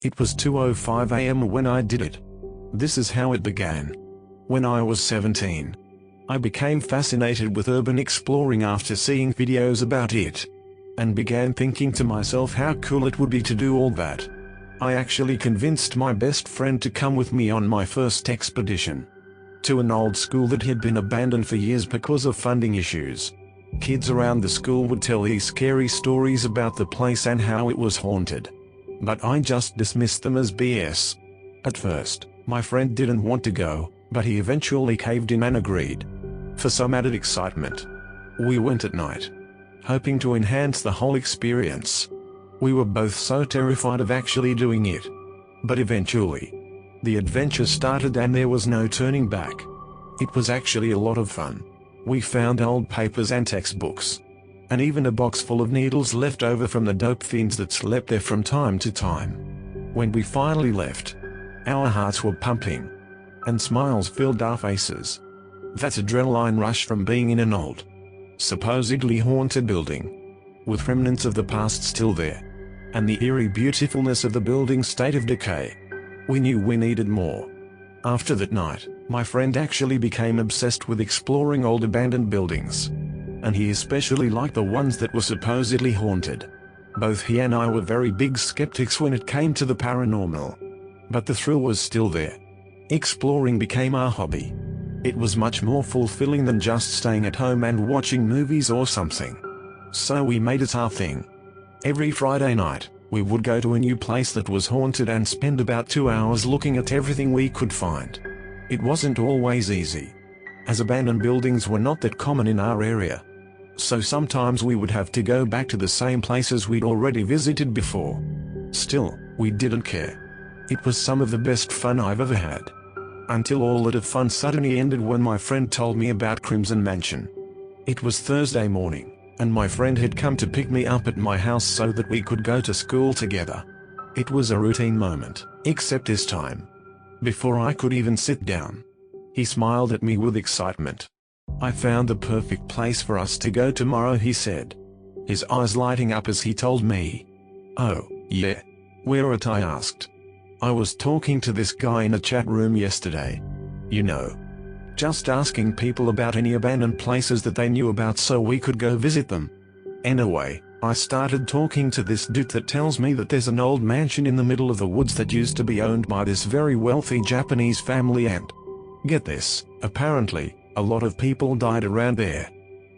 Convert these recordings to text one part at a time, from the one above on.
It was 2:05 a.m. when I did it. This is how it began. When I was 17, I became fascinated with urban exploring after seeing videos about it, and began thinking to myself how cool it would be to do all that. I actually convinced my best friend to come with me on my first expedition to an old school that had been abandoned for years because of funding issues. Kids around the school would tell these scary stories about the place and how it was haunted, but I just dismissed them as BS. At first, my friend didn't want to go, but he eventually caved in and agreed. For some added excitement, we went at night, hoping to enhance the whole experience. We were both so terrified of actually doing it. But eventually, the adventure started and there was no turning back. It was actually a lot of fun. We found old papers and textbooks, and even a box full of needles left over from the dope fiends that slept there from time to time. When we finally left, our hearts were pumping, and smiles filled our faces. That adrenaline rush from being in an old, supposedly haunted building, with remnants of the past still there, and the eerie beautifulness of the building's state of decay. We knew we needed more. After that night, my friend actually became obsessed with exploring old abandoned buildings, and he especially liked the ones that were supposedly haunted. Both he and I were very big skeptics when it came to the paranormal, but the thrill was still there. Exploring became our hobby. It was much more fulfilling than just staying at home and watching movies or something. So we made it our thing. Every Friday night, we would go to a new place that was haunted and spend about 2 hours looking at everything we could find. It wasn't always easy, as abandoned buildings were not that common in our area. So sometimes we would have to go back to the same places we'd already visited before. Still, we didn't care. It was some of the best fun I've ever had. Until all that fun suddenly ended when my friend told me about Crimson Mansion. It was Thursday morning, and my friend had come to pick me up at my house so that we could go to school together. It was a routine moment, except this time, before I could even sit down, he smiled at me with excitement. "I found the perfect place for us to go tomorrow," he said, his eyes lighting up as he told me. "Oh, yeah? Where at?" I asked. "I was talking to this guy in a chat room yesterday. You know, just asking people about any abandoned places that they knew about so we could go visit them. Anyway, I started talking to this dude that tells me that there's an old mansion in the middle of the woods that used to be owned by this very wealthy Japanese family and, get this, apparently, a lot of people died around there."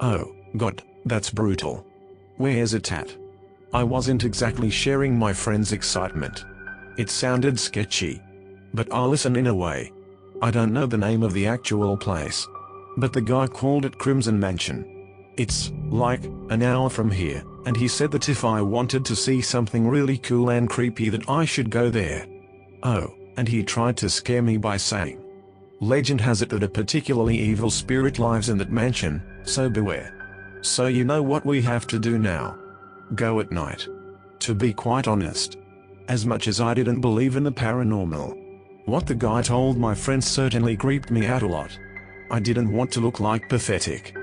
"Oh, God, that's brutal. Where's it at?" I wasn't exactly sharing my friend's excitement. It sounded sketchy, but I'll listen in a way. I don't know the name of the actual place, but the guy called it Crimson Mansion. It's, like, an hour from here, and he said that if I wanted to see something really cool and creepy that I should go there. Oh, and he tried to scare me by saying, "Legend has it that a particularly evil spirit lives in that mansion, so beware." So you know what we have to do now? Go at night. To be quite honest, as much as I didn't believe in the paranormal, what the guy told my friends certainly creeped me out a lot. I didn't want to look like pathetic,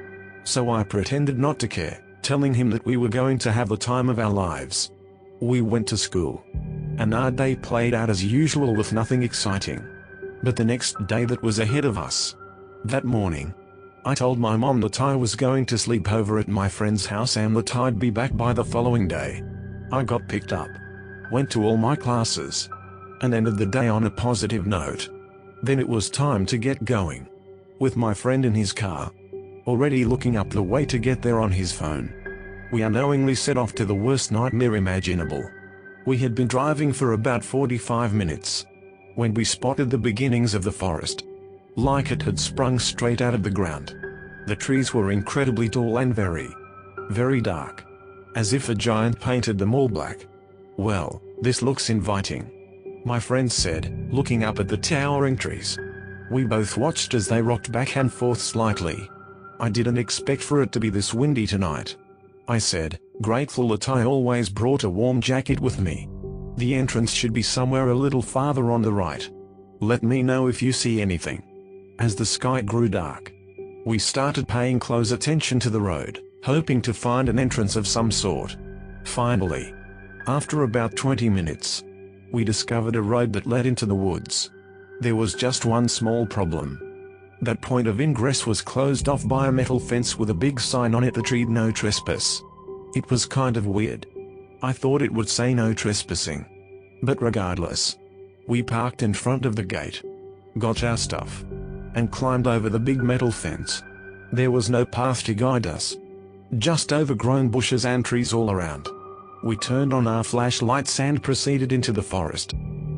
so I pretended not to care, telling him that we were going to have the time of our lives. We went to school, and our day played out as usual with nothing exciting. But the next day that was ahead of us. That morning, I told my mom that I was going to sleep over at my friend's house and that I'd be back by the following day. I got picked up, went to all my classes, and ended the day on a positive note. Then it was time to get going, with my friend in his car, already looking up the way to get there on his phone. We unknowingly set off to the worst nightmare imaginable. We had been driving for about 45 minutes, when we spotted the beginnings of the forest, like it had sprung straight out of the ground. The trees were incredibly tall and very, very dark, as if a giant painted them all black. "Well, this looks inviting," my friend said, looking up at the towering trees. We both watched as they rocked back and forth slightly. "I didn't expect for it to be this windy tonight," I said, grateful that I always brought a warm jacket with me. "The entrance should be somewhere a little farther on the right. Let me know if you see anything." As the sky grew dark, we started paying close attention to the road, hoping to find an entrance of some sort. Finally, after about 20 minutes, We discovered a road that led into the woods. There was just one small problem. That point of ingress was closed off by a metal fence with a big sign on it that read "No Trespass." It was kind of weird. I thought it would say no trespassing. But regardless, we parked in front of the gate, got our stuff, and climbed over the big metal fence. There was no path to guide us, just overgrown bushes and trees all around. We turned on our flashlights and proceeded into the forest.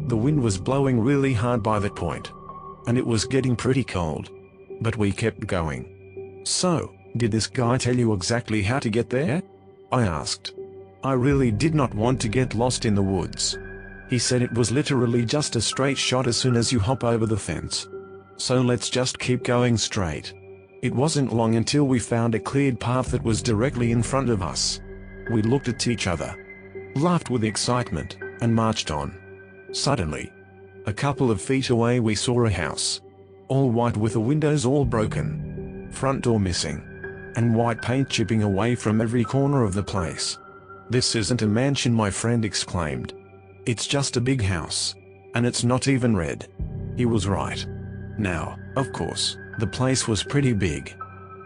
The wind was blowing really hard by that point, and it was getting pretty cold. But we kept going. "So, did this guy tell you exactly how to get there?" I asked. I really did not want to get lost in the woods. He said it was literally just a straight shot as soon as you hop over the fence. So let's just keep going straight. It wasn't long until we found a cleared path that was directly in front of us. We looked at each other, laughed with excitement, and marched on. Suddenly, a couple of feet away we saw a house. All white with the windows all broken, front door missing, and white paint chipping away from every corner of the place. "This isn't a mansion," my friend exclaimed. "It's just a big house. And it's not even red." He was right. Now, of course, the place was pretty big,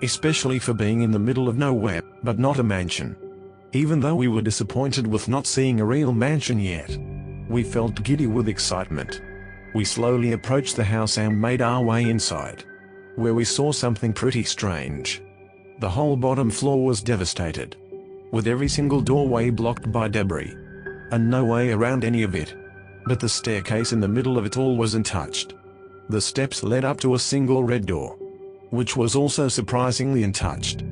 especially for being in the middle of nowhere, but not a mansion. Even though we were disappointed with not seeing a real mansion yet, we felt giddy with excitement. We slowly approached the house and made our way inside, where we saw something pretty strange. The whole bottom floor was devastated, with every single doorway blocked by debris, and no way around any of it. But the staircase in the middle of it all was untouched. The steps led up to a single red door, which was also surprisingly untouched.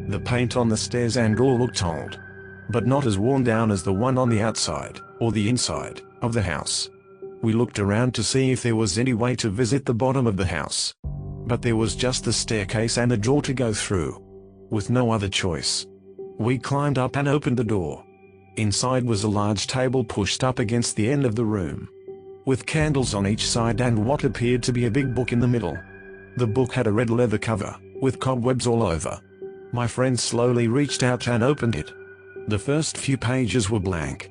The paint on the stairs and door looked old, but not as worn down as the one on the outside, or the inside, of the house. We looked around to see if there was any way to visit the bottom of the house, but there was just the staircase and a door to go through. With no other choice, we climbed up and opened the door. Inside was a large table pushed up against the end of the room, with candles on each side and what appeared to be a big book in the middle. The book had a red leather cover, with cobwebs all over. My friend slowly reached out and opened it. The first few pages were blank,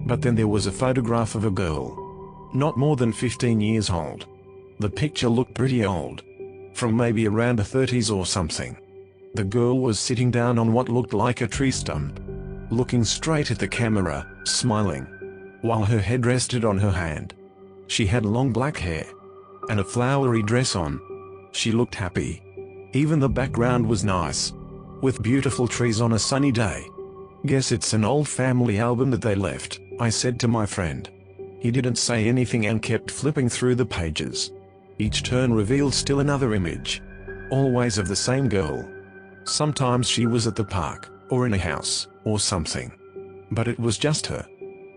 but then there was a photograph of a girl, not more than 15 years old. The picture looked pretty old, from maybe around the 30s or something. The girl was sitting down on what looked like a tree stump, looking straight at the camera, smiling, while her head rested on her hand. She had long black hair, and a flowery dress on. She looked happy. Even the background was nice, with beautiful trees on a sunny day. "Guess it's an old family album that they left," I said to my friend. He didn't say anything and kept flipping through the pages. Each turn revealed still another image, always of the same girl. Sometimes she was at the park, or in a house, or something. But it was just her.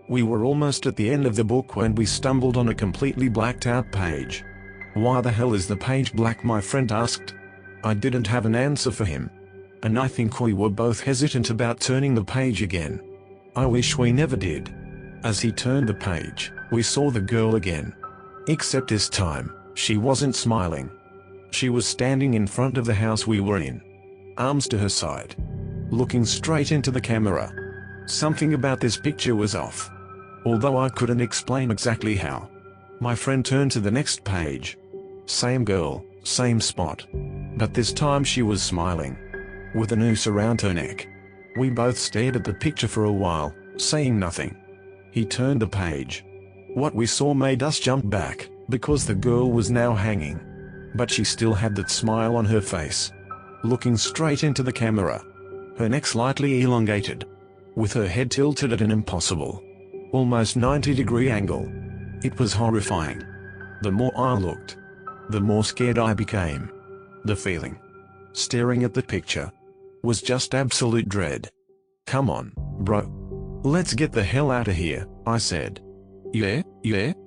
We were almost at the end of the book when we stumbled on a completely blacked out page. "Why the hell is the page black?" my friend asked. I didn't have an answer for him, and I think we were both hesitant about turning the page again. I wish we never did. As he turned the page, we saw the girl again. Except this time, she wasn't smiling. She was standing in front of the house we were in, arms to her side, looking straight into the camera. Something about this picture was off, although I couldn't explain exactly how. My friend turned to the next page. Same girl, same spot. But this time she was smiling, with a noose around her neck. We both stared at the picture for a while, saying nothing. He turned the page. What we saw made us jump back, because the girl was now hanging. But she still had that smile on her face, looking straight into the camera. Her neck slightly elongated, with her head tilted at an impossible, almost 90-degree angle. It was horrifying. The more I looked, the more scared I became. The feeling, staring at the picture, was just absolute dread. "Come on, bro. Let's get the hell out of here," I said. Yeah,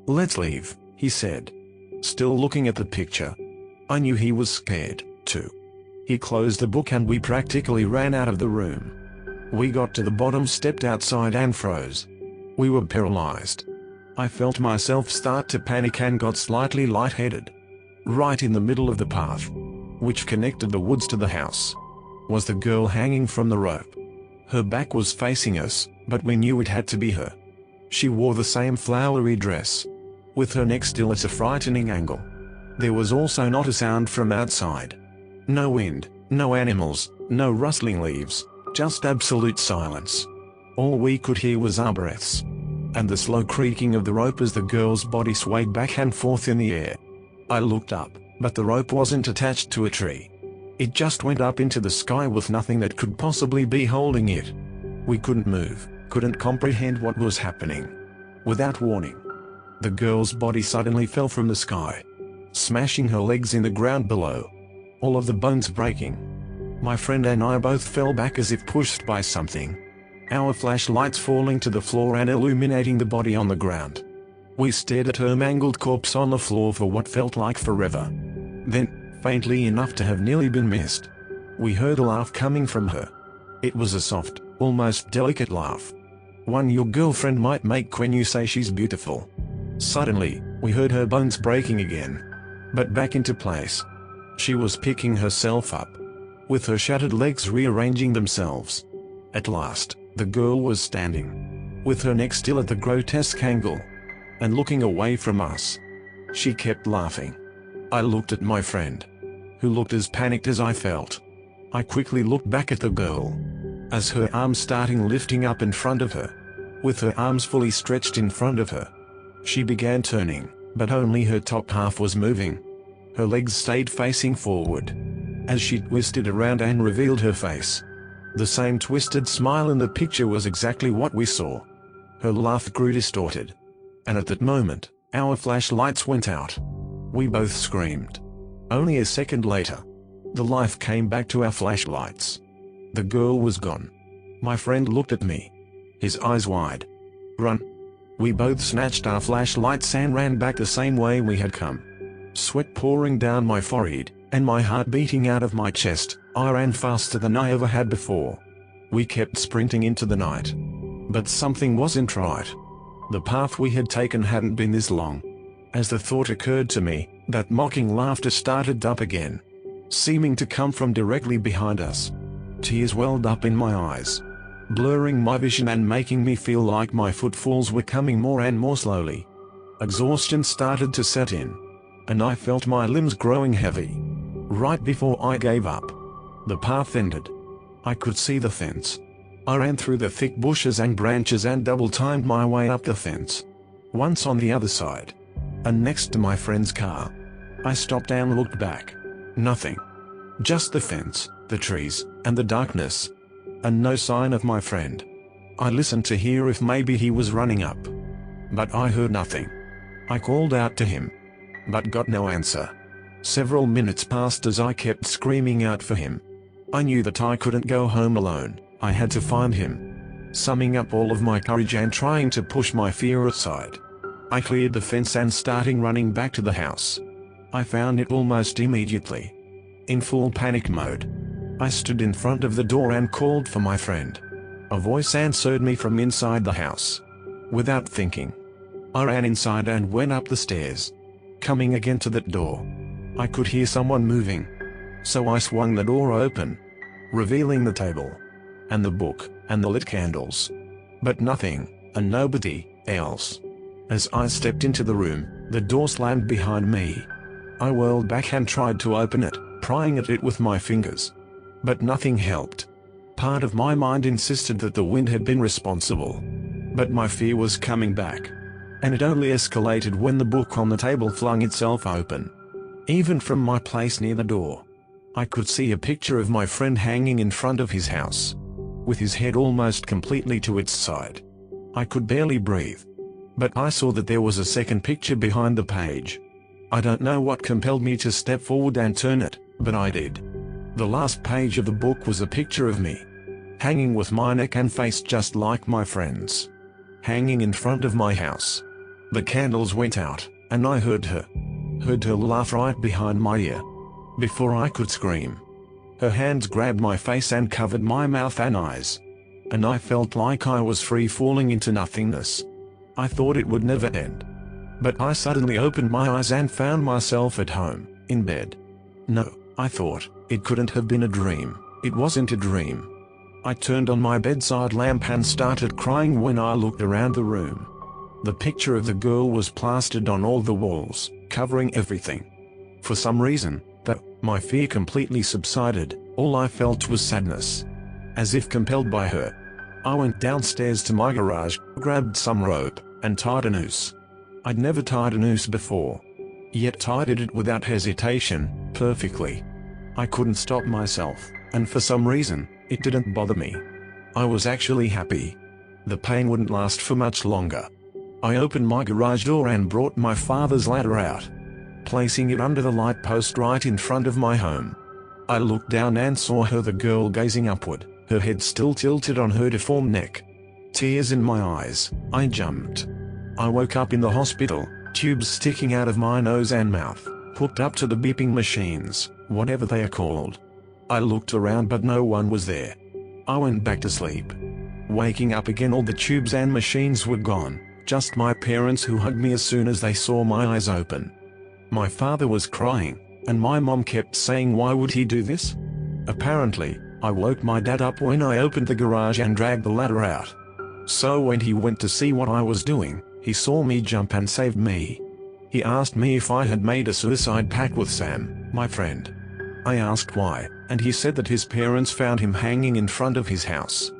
let's leave," he said, still looking at the picture. I knew he was scared, too. He closed the book and we practically ran out of the room. We got to the bottom, stepped outside and froze. We were paralyzed. I felt myself start to panic and got slightly lightheaded. Right in the middle of the path, which connected the woods to the house, was the girl hanging from the rope. Her back was facing us, but we knew it had to be her. She wore the same flowery dress, with her neck still at a frightening angle. There was also not a sound from outside. No wind, no animals, no rustling leaves, just absolute silence. All we could hear was our breaths, and the slow creaking of the rope as the girl's body swayed back and forth in the air. I looked up, but the rope wasn't attached to a tree. It just went up into the sky with nothing that could possibly be holding it. We couldn't move, couldn't comprehend what was happening. Without warning, the girl's body suddenly fell from the sky, smashing her legs in the ground below, all of the bones breaking. My friend and I both fell back as if pushed by something, our flashlights falling to the floor and illuminating the body on the ground. We stared at her mangled corpse on the floor for what felt like forever. Then, faintly enough to have nearly been missed, we heard a laugh coming from her. It was a soft, almost delicate laugh. One your girlfriend might make when you say she's beautiful. Suddenly, we heard her bones breaking again, but back into place. She was picking herself up, with her shattered legs rearranging themselves. At last, the girl was standing, with her neck still at the grotesque angle, and looking away from us. She kept laughing. I looked at my friend, who looked as panicked as I felt. I quickly looked back at the girl, as her arms starting lifting up in front of her. With her arms fully stretched in front of her, she began turning, but only her top half was moving. Her legs stayed facing forward, as she twisted around and revealed her face. The same twisted smile in the picture was exactly what we saw. Her laugh grew distorted, and at that moment, our flashlights went out. We both screamed. Only a second later, the life came back to our flashlights. The girl was gone. My friend looked at me, his eyes wide. Run. We both snatched our flashlights and ran back the same way we had come. Sweat pouring down my forehead, and my heart beating out of my chest, I ran faster than I ever had before. We kept sprinting into the night. But something wasn't right. The path we had taken hadn't been this long. As the thought occurred to me, that mocking laughter started up again, seeming to come from directly behind us. Tears welled up in my eyes, blurring my vision and making me feel like my footfalls were coming more and more slowly. Exhaustion started to set in, and I felt my limbs growing heavy. Right before I gave up, the path ended. I could see the fence. I ran through the thick bushes and branches and double-timed my way up the fence. Once on the other side, and next to my friend's car, I stopped and looked back. Nothing. Just the fence, the trees, and the darkness. And no sign of my friend. I listened to hear if maybe he was running up, but I heard nothing. I called out to him, but got no answer. Several minutes passed as I kept screaming out for him. I knew that I couldn't go home alone. I had to find him. Summing up all of my courage and trying to push my fear aside, I cleared the fence and starting running back to the house. I found it almost immediately. In full panic mode, I stood in front of the door and called for my friend. A voice answered me from inside the house. Without thinking, I ran inside and went up the stairs. Coming again to that door, I could hear someone moving. So I swung the door open, revealing the table, and the book, and the lit candles. But nothing, and nobody else. As I stepped into the room, the door slammed behind me. I whirled back and tried to open it, prying at it with my fingers. But nothing helped. Part of my mind insisted that the wind had been responsible. But my fear was coming back. And it only escalated when the book on the table flung itself open. Even from my place near the door, I could see a picture of my friend hanging in front of his house, with his head almost completely to its side. I could barely breathe. But I saw that there was a second picture behind the page. I don't know what compelled me to step forward and turn it, but I did. The last page of the book was a picture of me, hanging with my neck and face just like my friend's, hanging in front of my house. The candles went out, and I heard her laugh right behind my ear. Before I could scream, her hands grabbed my face and covered my mouth and eyes, and I felt like I was free falling into nothingness. I thought it would never end. But I suddenly opened my eyes and found myself at home, in bed. No, I thought, it couldn't have been a dream. It wasn't a dream. I turned on my bedside lamp and started crying when I looked around the room. The picture of the girl was plastered on all the walls, covering everything. For some reason, though, my fear completely subsided. All I felt was sadness. As if compelled by her, I went downstairs to my garage, grabbed some rope, and tied a noose. I'd never tied a noose before, yet tied it without hesitation, perfectly. I couldn't stop myself, and for some reason, it didn't bother me. I was actually happy. The pain wouldn't last for much longer. I opened my garage door and brought my father's ladder out, placing it under the light post right in front of my home. I looked down and saw her, the girl, gazing upward, her head still tilted on her deformed neck. Tears in my eyes, I jumped. I woke up in the hospital, tubes sticking out of my nose and mouth, hooked up to the beeping machines, whatever they are called. I looked around but no one was there. I went back to sleep. Waking up again, all the tubes and machines were gone, just my parents, who hugged me as soon as they saw my eyes open. My father was crying, and my mom kept saying, why would he do this? Apparently, I woke my dad up when I opened the garage and dragged the ladder out. So when he went to see what I was doing, he saw me jump and saved me. He asked me if I had made a suicide pact with Sam, my friend. I asked why, and he said that his parents found him hanging in front of his house,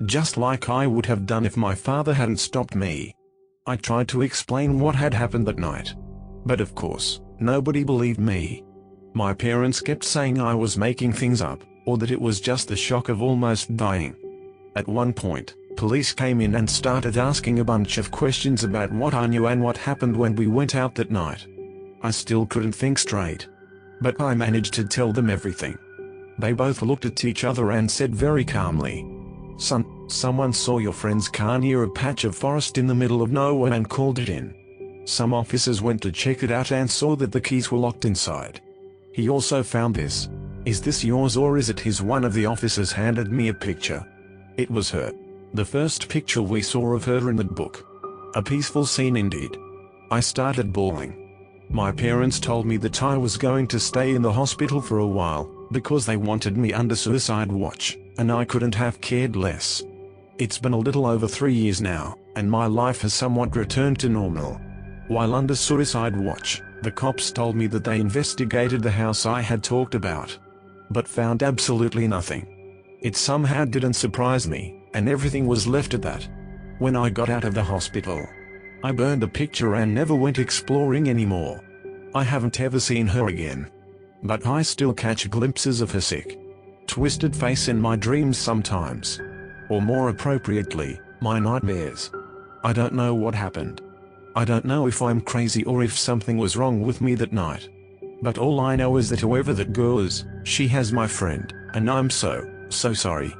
just like I would have done if my father hadn't stopped me. I tried to explain what had happened that night, but of course, nobody believed me. My parents kept saying I was making things up, or that it was just the shock of almost dying. At one point, police came in and started asking a bunch of questions about what I knew and what happened when we went out that night. I still couldn't think straight, but I managed to tell them everything. They both looked at each other and said very calmly, "Son, someone saw your friend's car near a patch of forest in the middle of nowhere and called it in. Some officers went to check it out and saw that the keys were locked inside. He also found this. Is this yours or is it his?" One of the officers handed me a picture. It was her. The first picture we saw of her in the book. A peaceful scene indeed. I started bawling. My parents told me that I was going to stay in the hospital for a while, because they wanted me under suicide watch, and I couldn't have cared less. It's been a little over 3 years now, and my life has somewhat returned to normal. While under suicide watch, the cops told me that they investigated the house I had talked about, but found absolutely nothing. It somehow didn't surprise me, and everything was left at that. When I got out of the hospital, I burned the picture and never went exploring anymore. I haven't ever seen her again, but I still catch glimpses of her sick, twisted face in my dreams sometimes. Or more appropriately, my nightmares. I don't know what happened. I don't know if I'm crazy or if something was wrong with me that night. But all I know is that whoever that girl is, she has my friend, and I'm so sorry.